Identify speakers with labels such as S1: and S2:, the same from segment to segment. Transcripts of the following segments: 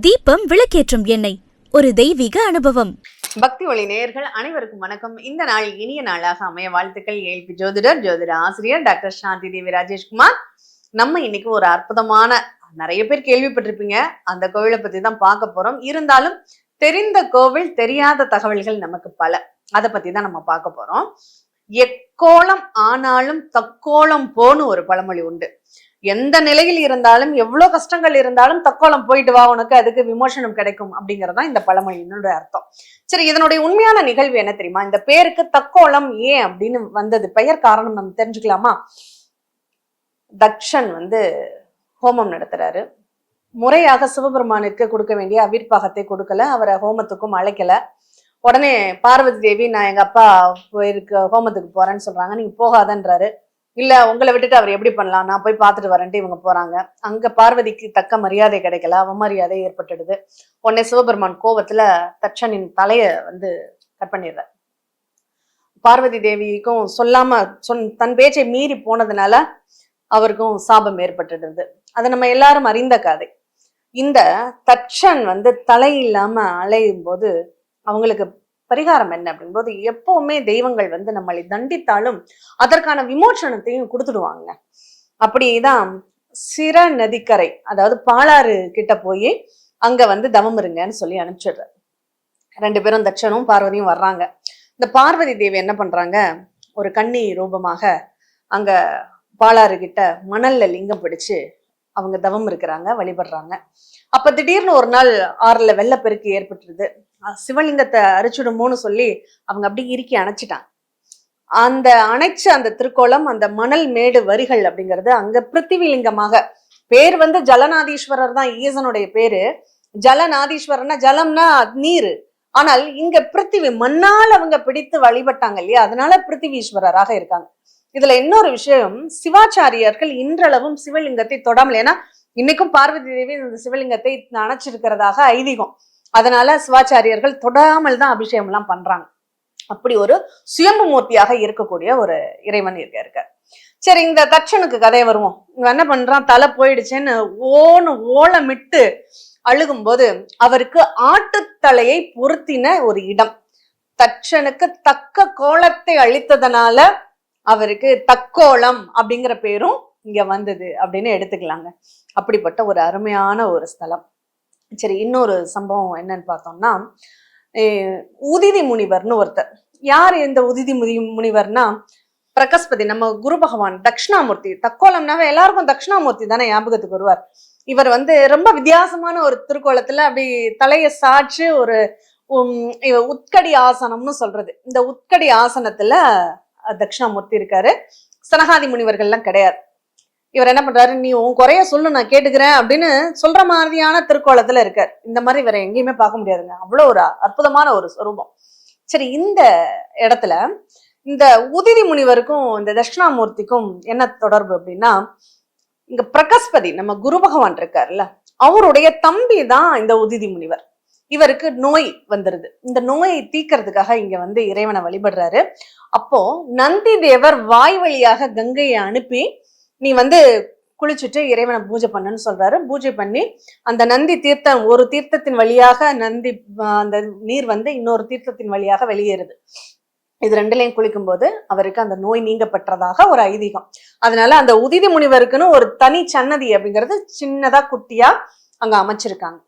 S1: தீபம் விளக்கேற்றும் எண்ணெய், ஒரு தெய்வீக அனுபவம்.
S2: பக்தி ஒளி நேயர்கள் அனைவருக்கும் வணக்கம். இந்த நாள் இனிய நாளாக அமைய வாழ்த்துக்கள். ஏல்பி ஜோதிட ஆசிரியர் டாக்டர் சாந்தி தேவி ராஜேஷ்குமார். நம்ம இன்னைக்கு ஒரு அற்புதமான, நிறைய பேர் கேள்விப்பட்டிருப்பீங்க, அந்த கோவிலை பத்தி தான் பார்க்க போறோம். இருந்தாலும் தெரிந்த கோவில், தெரியாத தகவல்கள் நமக்கு பல. அதை பத்தி தான் நம்ம பார்க்க போறோம். எக்கோலம் ஆனாலும் தக்கோலம் போன்னு ஒரு பழமொழி உண்டு. எந்த நிலையில் இருந்தாலும், எவ்வளவு கஷ்டங்கள் இருந்தாலும் தக்கோலம் போயிட்டு வா, உனக்கு அதுக்கு விமோசனம் கிடைக்கும் அப்படிங்கறதா இந்த பழமொழியினுடைய அர்த்தம். சரி, இதனுடைய உண்மையான நிகழ்வு என்ன தெரியுமா? இந்த பேருக்கு தக்கோலம் ஏன் அப்படின்னு வந்தது, பெயர் காரணம் நம்ம தெரிஞ்சுக்கலாமா? தக்ஷன் ஹோமம் நடத்துறாரு. முறையாக சிவபெருமானுக்கு கொடுக்க வேண்டிய அவிர்ப்பாகத்தை கொடுக்கல, அவரை ஹோமத்துக்கும் அழைக்கல. உடனே பார்வதி தேவி, நான் எங்க அப்பா ஹோமத்துக்கு போறேன்னு சொல்றாங்க, நீங்க போகாதன்றாரு. இல்ல, உங்களை விட்டுட்டு அவர் எப்படி பண்ணலாம், நான் போய் பார்த்துட்டு வரேன்ட்டு இவங்க போறாங்க. அங்க பார்வதிக்கு தக்க மரியாதை கிடைக்கல, அவமரியாதை ஏற்பட்டுடுது. உடனே சிவபெருமான் கோபத்துல தட்சனின் தலைய கட் பண்ணிடுற. பார்வதி தேவிக்கும் சொல்லாம தன் பேச்சை மீறி போனதுனால அவருக்கும் சாபம் ஏற்பட்டுடுது. அதை நம்ம எல்லாரும் அறிந்த கதை. இந்த தட்சன் தலை இல்லாம அலையும் போது அவங்களுக்கு பரிகாரம் என்ன அப்படின்போது, எப்பவுமே தெய்வங்கள் நம்மளை தண்டித்தாலும் அதற்கான விமோசனத்தையும் கொடுத்துடுவாங்க. அப்படிதான் சிர நதிக்கரை, அதாவது பாலாறு கிட்ட போய் அங்க தவம் இருங்கன்னு சொல்லி அனுப்பிச்சிடுறாரு. 2 பேரும் தட்சனும் பார்வதியும் வர்றாங்க. இந்த பார்வதி தேவி என்ன பண்றாங்க, ஒரு கன்னி ரூபமாக அங்க பாலாறு கிட்ட மணல்ல லிங்கம் பிடிச்சு அவங்க தவம் இருக்கிறாங்க, வழிபடுறாங்க. அப்ப திடீர்னு ஒரு நாள் ஆறுல வெள்ளப்பெருக்கு ஏற்பட்டுருது. சிவலிங்கத்தை அரிச்சிடுமோன்னு சொல்லி அவங்க அப்படி இறுக்கி அணைச்சிட்டாங்க. அந்த அணைச்ச அந்த திருக்கோலம், அந்த மணல் மேடு வரிகள் அப்படிங்கிறது அங்க பிருத்திவிலிங்கமாக, பேர் ஜலநாதீஸ்வரர் தான் ஈசனுடைய பேரு. ஜலநாதீஸ்வரர்னா ஜலம்னா நீர், ஆனால் இங்க பிருத்திவி மண்ணால் அவங்க பிடித்து வழிபட்டாங்க இல்லையா, அதனால பிருத்திவீஸ்வரராக இருக்காங்க. இதுல இன்னொரு விஷயம், சிவாச்சாரியர்கள் இன்றளவும் சிவலிங்கத்தை தொடாமல், ஏன்னா இன்னைக்கும் பார்வதி தேவி இந்த சிவலிங்கத்தை அணைச்சிருக்கிறதாக ஐதீகம். அதனால சிவாச்சாரியர்கள் தொடாமல் தான் அபிஷேகம் எல்லாம் பண்றாங்க. அப்படி ஒரு சுயம்பு மூர்த்தியாக இருக்கக்கூடிய ஒரு இறைவன் இருக்க. சரி, இந்த தட்சனுக்கு கதையை வருவோம். இவன் என்ன பண்றான், தலை போயிடுச்சேன்னு ஓலமிட்டு அழுகும் போது அவருக்கு ஆட்டுத்தலையை பொருத்தின ஒரு இடம், தட்சனுக்கு தக்க கோலத்தை அளித்ததனால அவருக்கு தக்கோலம் அப்படிங்கிற பேரும் இங்க வந்தது அப்படின்னு எடுத்துக்கலாங்க. அப்படிப்பட்ட ஒரு அருமையான ஒரு ஸ்தலம். சரி, இன்னொரு சம்பவம் என்னன்னு பார்த்தோம்னா, உதிதி முனிவர்னு ஒருத்தர். யார் இந்த உதிதி முனிவர்னா, பிரகஸ்பதி, நம்ம குரு பகவான் தட்சிணாமூர்த்தி. தக்கோலம்னாவே எல்லாருக்கும் தட்சிணாமூர்த்தி தானே ஞாபகத்துக்கு வருவார். இவர் ரொம்ப வித்தியாசமான ஒரு திருக்கோலத்துல அப்படி தலையை சாட்சி ஒரு உட்கடி ஆசனம்னு சொல்றது. இந்த உட்கடி ஆசனத்துல தட்சிணாமூர்த்தி இருக்காரு. சனகாதி முனிவர்கள்லாம் கிடையாது. இவர் என்ன பண்றாரு, நீ உன் குறைய சொல்லு, நான் கேட்டுக்கிறேன் அப்படின்னு சொல்ற மாதிரியான திருக்கோலத்துல இருக்காரு. இந்த மாதிரி இவரை எங்கேயுமே பார்க்க முடியாதுங்க, அவ்வளவு ஒரு அற்புதமான ஒரு ஸ்வரூபம். சரி, இந்த இடத்துல இந்த உதிதி முனிவருக்கும் இந்த தட்சிணாமூர்த்திக்கும் என்ன தொடர்பு அப்படின்னா, இங்க பிரகஸ்பதி, நம்ம குரு பகவான் இருக்காருல்ல, அவருடைய தம்பி தான் இந்த உதிதி முனிவர். இவருக்கு நோய் வந்துருது. இந்த நோயை தீக்கிறதுக்காக இங்க இறைவனை வழிபடுறாரு. அப்போ நந்தி தேவர் வாய் வழியாக கங்கையை அனுப்பி, நீ குளிச்சுட்டு இறைவனை பூஜை பண்ணுன்னு சொல்றாரு. பூஜை பண்ணி அந்த நந்தி தீர்த்தம், ஒரு தீர்த்தத்தின் வழியாக நந்தி அந்த நீர் இன்னொரு தீர்த்தத்தின் வழியாக வெளியேறுது. இது ரெண்டுலையும் குளிக்கும் போது அவருக்கு அந்த நோய் நீங்க பெற்றதாக ஒரு ஐதீகம். அதனால அந்த உதிதி முனிவருக்குன்னு ஒரு தனி சன்னதி அப்படிங்கிறது சின்னதா குட்டியா அங்க அமைச்சிருக்காங்க.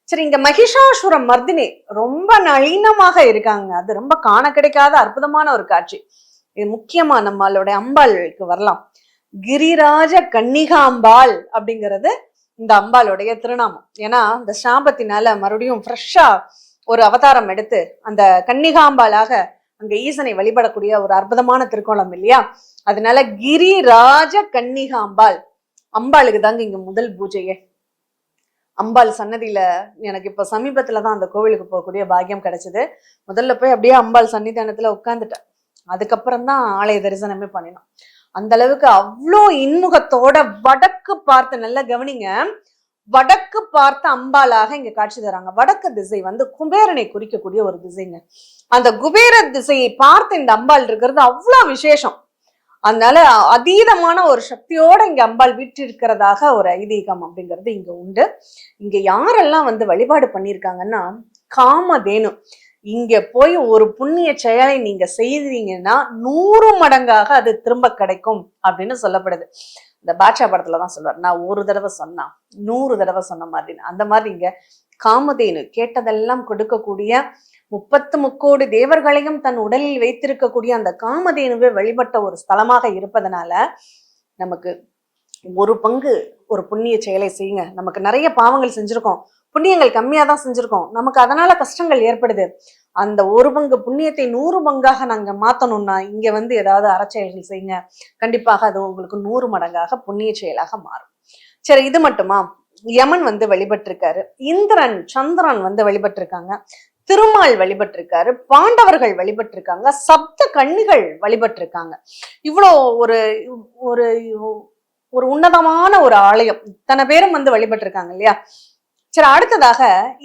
S2: சரி, இங்க மகிஷாசுர மர்தினி ரொம்ப நளினமாக இருக்காங்க. அது ரொம்ப காண கிடைக்காத அற்புதமான ஒரு காட்சி. இது முக்கியமா நம்மளுடைய அம்பாளுக்கு வரலாம். கிரிராஜ கன்னிகாம்பாள் அப்படிங்கிறது இந்த அம்பாளுடைய திருநாமம். ஏன்னா இந்த சாபத்தினால மறுபடியும் ஃப்ரெஷ்ஷா ஒரு அவதாரம் எடுத்து அந்த கன்னிகாம்பாளாக அங்க ஈசனை வழிபடக்கூடிய ஒரு அற்புதமான திருக்கோலம் இல்லையா. அதனால கிரிராஜ கன்னிகாம்பாள் அம்பாளுக்கு தாங்க இங்க முதல் பூஜையே. அம்பாள் சன்னதியில எனக்கு இப்ப சமீபத்துலதான் அந்த கோவிலுக்கு போகக்கூடிய பாக்கியம் கிடைச்சது. முதல்ல போய் அப்படியே அம்பாள் சன்னிதானத்துல உட்கார்ந்துட்டேன். அதுக்கப்புறம் தான் ஆலய தரிசனமே பண்ணினோம். அந்த அளவுக்கு அவ்வளோ இன்முகத்தோட வடக்கு பார்த்து, நல்ல கவனிங்க, வடக்கு பார்த்த அம்பாளாக இங்க காட்சி தராங்க. வடக்கு திசை குபேரனை குறிக்கக்கூடிய ஒரு திசைங்க. அந்த குபேர திசையை பார்த்து இந்த அம்பாள் இருக்கிறது அவ்வளோ விசேஷம். அதனால அதீதமான ஒரு சக்தியோட இங்க அம்பாள் வீற்றிருக்கிறதாக ஒரு ஐதீகம் அப்படிங்கிறது இங்க உண்டு. இங்க யாரெல்லாம் வந்து வழிபாடு பண்ணியிருக்காங்கன்னா, காமதேனு. இங்க போய் ஒரு புண்ணிய செயலை நீங்க செய்தீங்கன்னா 100 மடங்காக அது திரும்ப கிடைக்கும் அப்படின்னு சொல்லப்படுது. இந்த பாட்சா படத்துலதான் சொல்றாரு, நான் ஒரு தடவை சொன்னா 100 தடவை சொன்ன மாதிரி. அந்த மாதிரி இங்க காமதேனு கேட்டதெல்லாம் கொடுக்கக்கூடிய 30 தேவர்களையும் தன் உடலில் வைத்திருக்கக்கூடிய அந்த காமதேனுவை வழிபட்ட ஒரு ஸ்தலமாக இருப்பதனால நமக்கு ஒரு பங்கு ஒரு புண்ணிய செயலை செய்யுங்க. நமக்கு நிறைய பாவங்கள் செஞ்சிருக்கோம், புண்ணியங்கள் கம்மியா தான் செஞ்சிருக்கோம், நமக்கு அதனால கஷ்டங்கள் ஏற்படுது. அந்த ஒரு பங்கு புண்ணியத்தை 100 பங்காக நாங்க மாத்தணும்னா இங்க வந்து ஏதாவது அறச்செயல்கள் செய்யுங்க. கண்டிப்பாக அது உங்களுக்கு 100 மடங்காக புண்ணிய செயலாக மாறும். சரி, இது மட்டுமா? யமன் வந்து வழிபட்டிருக்காரு, இந்திரன் சந்திரன் வந்து வழிபட்டிருக்காங்க, திருமால் வழிபட்டிருக்காரு, பாண்டவர்கள் வழிபட்டிருக்காங்க, சப்த கன்னிகள் வழிபட்டிருக்காங்க. இவ்வளோ ஒரு ஒரு ஒரு உன்னதமான ஒரு ஆலயம், இத்தனை பேரும் வந்து வழிபட்டிருக்காங்க இல்லையா? சரி, அடுத்ததாக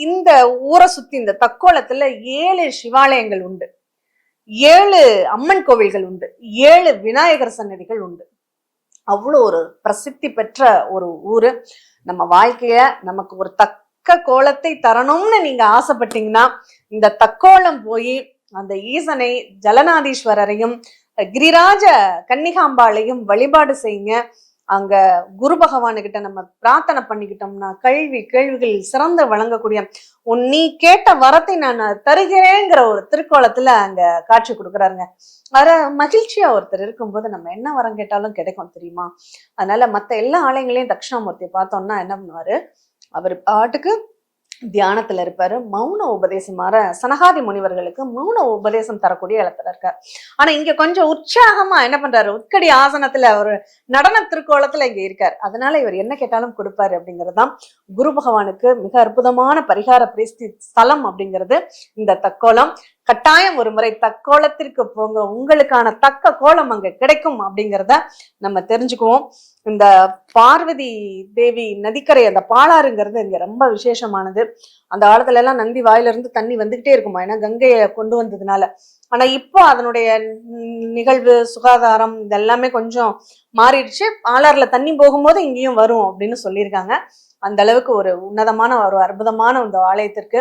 S2: இந்த ஊரை சுத்தி இந்த தக்கோலத்துல 7 சிவாலயங்கள் உண்டு, 7 அம்மன் கோவில்கள் உண்டு, 7 விநாயகர் சன்னதிகள் உண்டு. அவ்வளோ ஒரு பிரசித்தி பெற்ற ஒரு ஊரு. நம்ம வாழ்க்கைய நமக்கு ஒரு தக்க கோலத்தை தரணும்னு நீங்க ஆசைப்பட்டீங்கன்னா இந்த தக்கோலம் போய் அந்த ஈசனை ஜலநாதீஸ்வரரையும் கிரிராஜ கன்னிகாம்பாளையும் வழிபாடு செய்யுங்க. அங்க குரு பகவானுகிட்ட நம்ம பிரார்த்தனை பண்ணிக்கிட்டோம்னா கேள்விகள் சிறந்து வழங்கக்கூடிய நீ கேட்ட வரத்தை நான் தருகிறேங்கிற ஒரு திருக்கோலத்துல அங்க காட்சி கொடுக்குறாருங்க. வர மகிழ்ச்சியா ஒருத்தர் இருக்கும்போது நம்ம என்ன வரம் கேட்டாலும் கிடைக்கும் தெரியுமா? அதனால மத்த எல்லா ஆலயங்களையும் தட்சிணாமூர்த்தியை பார்த்தோம்னா என்ன பண்ணுவாரு, அவர் பாட்டுக்கு தியானத்துல இருப்பாரு, மௌன உபதேசமாற சனகாதி முனிவர்களுக்கு மௌன உபதேசம் தரக்கூடிய இடத்துல இருக்காரு. ஆனா இங்க கொஞ்சம் உற்சாகமா என்ன பண்றாரு, உட்கடி ஆசனத்துல ஒரு நடன திருக்கோலத்துல இங்க இருக்காரு. அதனால இவர் என்ன கேட்டாலும் கொடுப்பாரு அப்படிங்கிறதுதான் குரு பகவானுக்கு மிக அற்புதமான பரிகார பிரீஸ்தி ஸ்தலம் அப்படிங்கிறது இந்த தக்கோலம். கட்டாயம் ஒரு முறை தக்கோலத்திற்கு போங்க, உங்களுக்கான தக்க கோலம் அங்க கிடைக்கும் அப்படிங்கிறத நம்ம தெரிஞ்சுக்குவோம். இந்த பார்வதி தேவி நதிக்கரை அந்த பாலாறுங்கிறது இங்க ரொம்ப விசேஷமானது. அந்த காலத்துல எல்லாம் நந்தி வாயில இருந்து தண்ணி வந்துகிட்டே இருக்குமா, ஏன்னா கங்கையை கொண்டு வந்ததுனால. ஆனா இப்போ அதனுடைய நிகழ்வு சுகாதாரம் இதெல்லாமே கொஞ்சம் மாறிடுச்சு. பாலாறுல தண்ணி போகும்போது இங்கேயும் வரும் அப்படின்னு சொல்லியிருக்காங்க. அந்த அளவுக்கு ஒரு உன்னதமான ஒரு அற்புதமான இந்த ஆலயத்திற்கு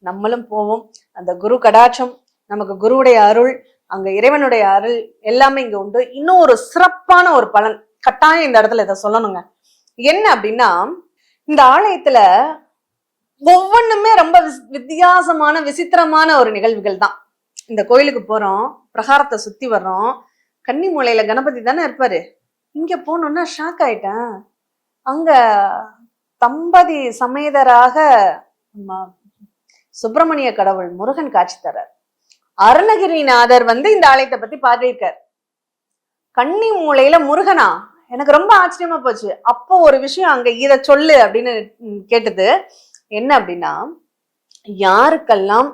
S2: நம்மளும் போவோம். அந்த குரு கடாட்சம், நமக்கு குருவுடைய அருள், அங்க இறைவனுடைய அருள் எல்லாமே இங்க உண்டு. இன்னும் ஒரு சிறப்பான ஒரு பலன் கட்டாயம் இந்த இடத்துல இதை சொல்லணுங்க. என்ன அப்படின்னா, இந்த ஆலயத்துல ஒவ்வொன்றுமே ரொம்ப வித்தியாசமான விசித்திரமான ஒரு நிகழ்வுகள் தான். இந்த கோயிலுக்கு போறோம், பிரகாரத்தை சுத்தி வர்றோம், கன்னி மூலையில கணபதி தானே இருப்பாரு. இங்க போனோம்னா ஷாக் ஆயிட்டேன். அங்க தம்பதி சமேதராக சுப்பிரமணிய கடவுள் முருகன் காட்சி தர்றார். அருணகிரிநாதர் வந்து இந்த ஆலயத்தை பத்தி பாடியிருக்கார். கன்னி மூலையில முருகனா, எனக்கு ரொம்ப ஆச்சரியமா போச்சு. அப்போ ஒரு விஷயம் அங்க இத சொல்லு அப்படின்னு கேட்டது என்ன அப்படின்னா, யாருக்கெல்லாம்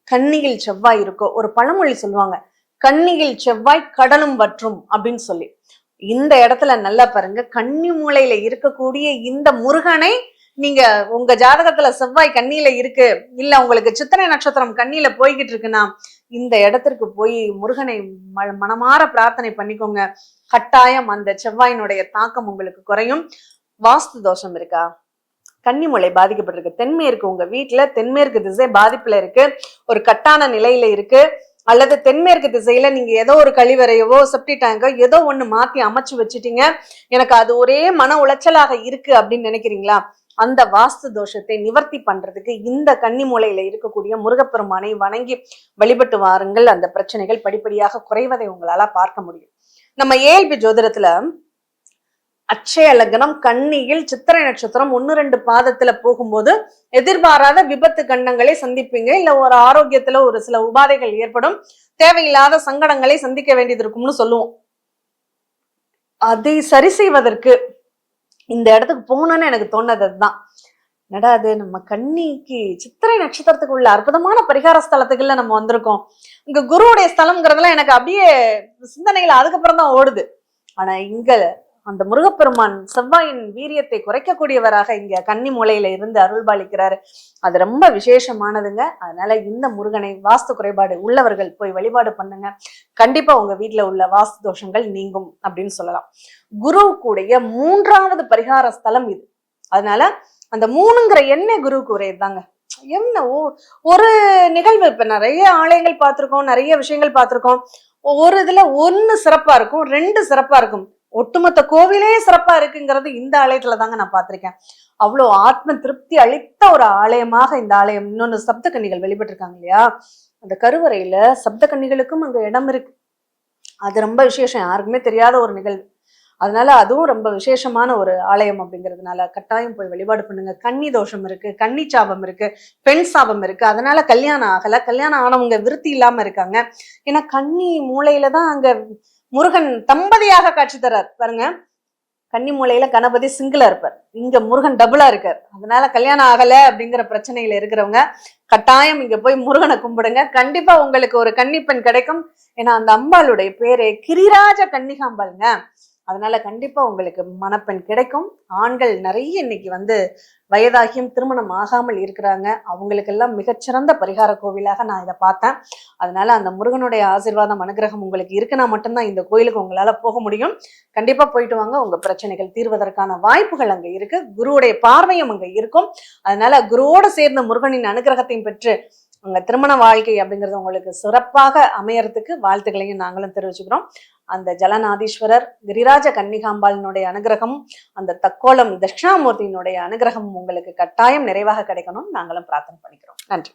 S2: கன்னியில் செவ்வாய் இருக்கோ, ஒரு பழமொழி சொல்லுவாங்க, கன்னியில் செவ்வாய் கடலும் வற்றும் அப்படின்னு சொல்லி. இந்த இடத்துல நல்லா பாருங்க, கன்னி மூலையில இருக்கக்கூடிய இந்த முருகனை நீங்க உங்க ஜாதகத்துல செவ்வாய் கன்னியில இருக்கு, இல்ல உங்களுக்கு சித்திரை நட்சத்திரம் கன்னியில போய்கிட்டு இருக்குன்னா இந்த இடத்திற்கு போய் முருகனை மனமாற பிரார்த்தனை பண்ணிக்கோங்க. கட்டாயம் அந்த செவ்வாயினுடைய தாக்கம் உங்களுக்கு குறையும். வாஸ்து தோஷம் இருக்கா, கன்னிமூலை பாதிக்கப்பட்டிருக்கு, தென்மேற்கு உங்க வீட்டுல தென்மேற்கு திசை பாதிப்புல இருக்கு, ஒரு கட்டான நிலையில இருக்கு, அல்லது தென்மேற்கு திசையில நீங்க ஏதோ ஒரு கழிவறையவோ செப்டி டேங்கோ ஏதோ ஒண்ணு மாத்தி அமைச்சு வச்சுட்டீங்க, எனக்கு அது ஒரே மன உளைச்சலாக இருக்கு அப்படின்னு நினைக்கிறீங்களா? அந்த வாஸ்து தோஷத்தை நிவர்த்தி பண்றதுக்கு இந்த கன்னி மூலையில இருக்கக்கூடிய முருகப்பெருமானை வணங்கி வழிபட்டு வாருங்கள். அந்த பிரச்சனைகள் படிப்படியாக குறைவதை உங்களால பார்க்க முடியும். நம்ம ஏஎல்பி ஜோதிடத்துல அட்சய லக்னம் கன்னியில் சித்திரை நட்சத்திரம் 1-2 பாதத்துல போகும்போது எதிர்பாராத விபத்து கண்டங்களை சந்திப்பீங்க, இல்ல ஒரு ஆரோக்கியத்துல ஒரு சில உபாதைகள் ஏற்படும், தேவையில்லாத சங்கடங்களை சந்திக்க வேண்டியது இருக்கும்னு சொல்லுவோம். அதை சரி செய்வதற்கு இந்த இடத்துக்கு போகணும்னு எனக்கு தோணுது. அதுதான் என்னடா அது, நம்ம கன்னிக்கு சித்திரை நட்சத்திரத்துக்கு உள்ள அற்புதமான பரிகார ஸ்தலத்துக்குள்ள நம்ம வந்திருக்கோம். இங்க குருவுடைய ஸ்தலம்ங்கிறதுலாம் எனக்கு அப்படியே சிந்தனைகள் அதுக்கப்புறம் தான் ஓடுது. ஆனா இங்க அந்த முருகப்பெருமான் செவ்வாயின் வீரியத்தை குறைக்கக்கூடியவராக இங்க கன்னி மூலையில இருந்து அருள்பாலிக்கிறாரு. அது ரொம்ப விசேஷமானதுங்க. அதனால இந்த முருகனை வாஸ்து குறைபாடு உள்ளவர்கள் போய் வழிபாடு பண்ணுங்க. கண்டிப்பா உங்க வீட்டுல உள்ள வாஸ்து தோஷங்கள் நீங்கும் அப்படின்னு சொல்லலாம். குருவுக்குடைய 3வது பரிகார ஸ்தலம் இது. அதனால அந்த 3ங்கிற எண்ணெய் குருவுக்கு உரையதாங்க. என்ன ஒரு நிகழ்வு, இப்ப நிறைய ஆலயங்கள் பார்த்திருக்கோம், நிறைய விஷயங்கள் பார்த்திருக்கோம். ஒரு இதுல 1 சிறப்பா இருக்கும், 2 சிறப்பா இருக்கும், ஒட்டுமொத்த கோவிலே சிறப்பா இருக்குங்கிறது இந்த ஆலயத்துல தாங்க நான் பார்த்திருக்கேன். அவ்வளவு ஆத்ம திருப்தி அளித்த ஒரு ஆலயமாக இந்த ஆலயம். இன்னொன்னு சப்த கன்னிகள் வெளிப்பட்டிருக்காங்க இல்லையா, அந்த கருவறையில சப்த கன்னிகளுக்கும் அங்க இடம் இருக்கு. அது ரொம்ப விசேஷம், யாருக்குமே தெரியாத ஒரு நிகழ்வு. அதனால அதுவும் ரொம்ப விசேஷமான ஒரு ஆலயம் அப்படிங்கிறதுனால கட்டாயம் போய் வழிபாடு பண்ணுங்க. கன்னி தோஷம் இருக்கு, கன்னி சாபம் இருக்கு, பெண் சாபம் இருக்கு, அதனால கல்யாணம் ஆகல, கல்யாணம் ஆனவங்க விருத்தி இல்லாம இருக்காங்க. ஏன்னா கன்னி மூலையில தான் அங்க முருகன் தம்பதியாக காட்சி தர்றார் பாருங்க. கன்னி மூலையில கணபதி சிங்கிளா இருப்பார், இங்க முருகன் டபுளா இருக்கார். அதனால கல்யாணம் ஆகல அப்படிங்கிற பிரச்சனையில இருக்கிறவங்க கட்டாயம் இங்க போய் முருகனை கும்பிடுங்க. கண்டிப்பா உங்களுக்கு ஒரு கன்னிப்பெண் கிடைக்கும். ஏன்னா அந்த அம்பாளுடைய பேரு கிரிராஜ கன்னிகாம்பாளுங்க. அதனால கண்டிப்பா உங்களுக்கு மணப்பெண் கிடைக்கும். ஆண்கள் நிறைய இன்னைக்கு வயதாகியும் திருமணம் ஆகாமல் இருக்கிறாங்க. அவங்களுக்கெல்லாம் மிகச்சிறந்த பரிகார கோவிலாக நான் இதை பார்த்தேன். அதனால அந்த முருகனுடைய ஆசீர்வாதம் அனுகிரகம் உங்களுக்கு இருக்குன்னா மட்டும்தான் இந்த கோயிலுக்கு உங்களால போக முடியும். கண்டிப்பா போயிட்டு வாங்க, உங்க பிரச்சனைகள் தீர்வதற்கான வாய்ப்புகள் அங்க இருக்கு. குருவுடைய பார்வையும் அங்க இருக்கும். அதனால குருவோடு சேர்ந்த முருகனின் அனுகிரகத்தையும் பெற்று உங்க திருமண வாழ்க்கை அப்படிங்கிறது உங்களுக்கு சிறப்பாக அமையறதுக்கு வாழ்த்துக்களையும் நாங்களும் தெரிவிச்சுக்கிறோம். அந்த ஜலநாதீஸ்வரர் கிரிராஜ கன்னிகாம்பாளினுடைய அனுகிரகமும் அந்த தக்கோலம் தட்சிணாமூர்த்தியினுடைய அனுகிரகமும் உங்களுக்கு கட்டாயம் நிறைவாக கிடைக்கணும் நாங்களும் பிரார்த்தனை பண்ணிக்கிறோம். நன்றி.